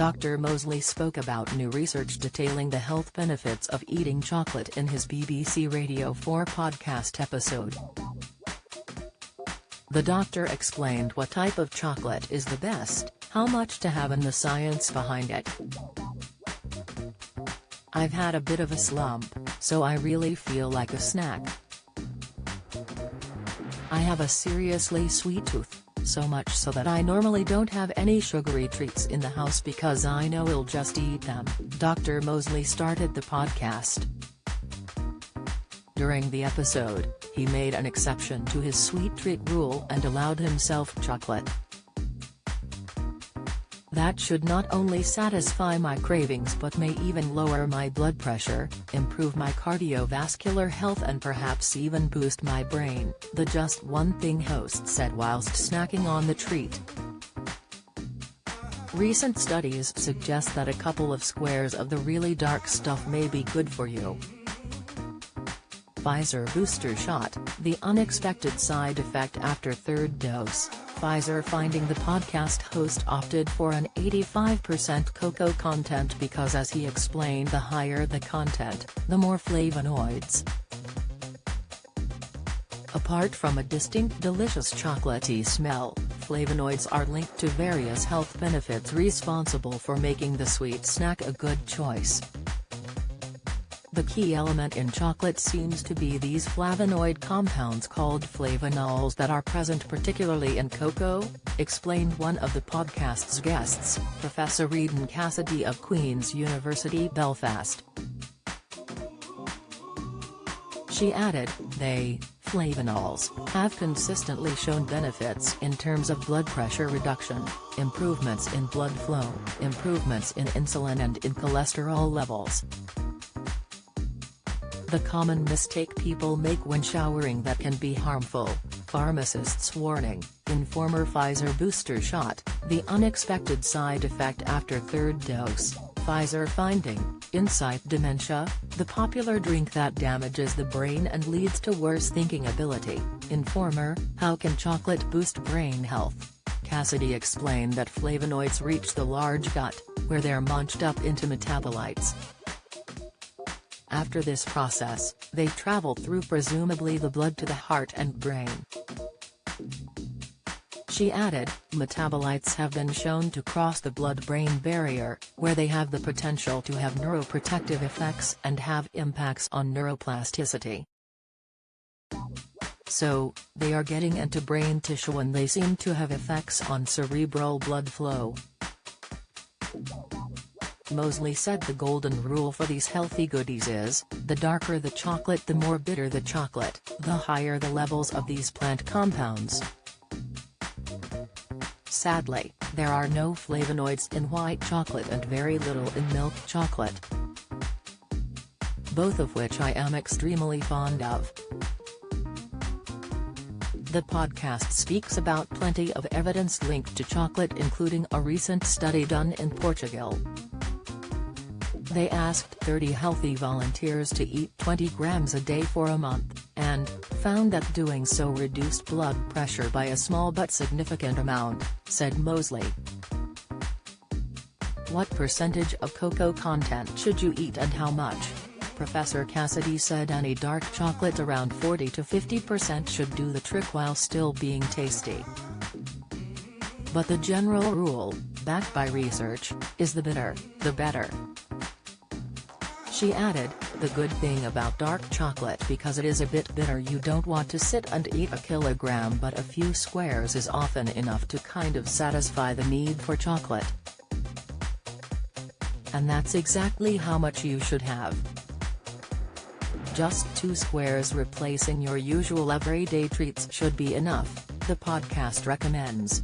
Dr. Mosley spoke about new research detailing the health benefits of eating chocolate in his BBC Radio 4 podcast episode. The doctor explained what type of chocolate is the best, how much to have and the science behind it. "I've had a bit of a slump, so I really feel like a snack. I have a seriously sweet tooth, so much so that I normally don't have any sugary treats in the house because I know I'll just eat them." Dr. Mosley started the podcast. During the episode, he made an exception to his sweet treat rule and allowed himself chocolate. "That should not only satisfy my cravings but may even lower my blood pressure, improve my cardiovascular health and perhaps even boost my brain," the Just One Thing host said whilst snacking on the treat. Recent studies suggest that a couple of squares of the really dark stuff may be good for you. Pfizer booster shot, the unexpected side effect after third dose. Pfizer finding the podcast host opted for an 85% cocoa content because, as he explained, the higher the content, the more flavonoids. Apart from a distinct delicious chocolatey smell, flavonoids are linked to various health benefits responsible for making the sweet snack a good choice. The key element in chocolate seems to be these flavonoid compounds called flavonols that are present particularly in cocoa, explained one of the podcast's guests, Professor Eden Cassidy of Queen's University Belfast. She added, flavonols, have consistently shown benefits in terms of blood pressure reduction, improvements in blood flow, improvements in insulin and in cholesterol levels. The common mistake people make when showering that can be harmful, pharmacists warning, in former Pfizer booster shot, the unexpected side effect after third dose, Pfizer finding, insight dementia, the popular drink that damages the brain and leads to worse thinking ability, informer, how can chocolate boost brain health? Cassidy explained that flavonoids reach the large gut, where they're munched up into metabolites. After this process, they travel through presumably the blood to the heart and brain. She added, metabolites have been shown to cross the blood-brain barrier, where they have the potential to have neuroprotective effects and have impacts on neuroplasticity. So, they are getting into brain tissue and they seem to have effects on cerebral blood flow. Mosley said the golden rule for these healthy goodies is, the darker the chocolate the more bitter the chocolate, the higher the levels of these plant compounds. Sadly, there are no flavonoids in white chocolate and very little in milk chocolate, both of which I am extremely fond of. The podcast speaks about plenty of evidence linked to chocolate, including a recent study done in Portugal. They asked 30 healthy volunteers to eat 20 grams a day for a month, and found that doing so reduced blood pressure by a small but significant amount, said Mosley. What percentage of cocoa content should you eat and how much? Professor Cassidy said any dark chocolate around 40 to 50% should do the trick while still being tasty. But the general rule, backed by research, is the bitter, the better. She added, the good thing about dark chocolate, because it is a bit bitter, you don't want to sit and eat a kilogram, but a few squares is often enough to kind of satisfy the need for chocolate. And that's exactly how much you should have. Just 2 squares replacing your usual everyday treats should be enough, the podcast recommends.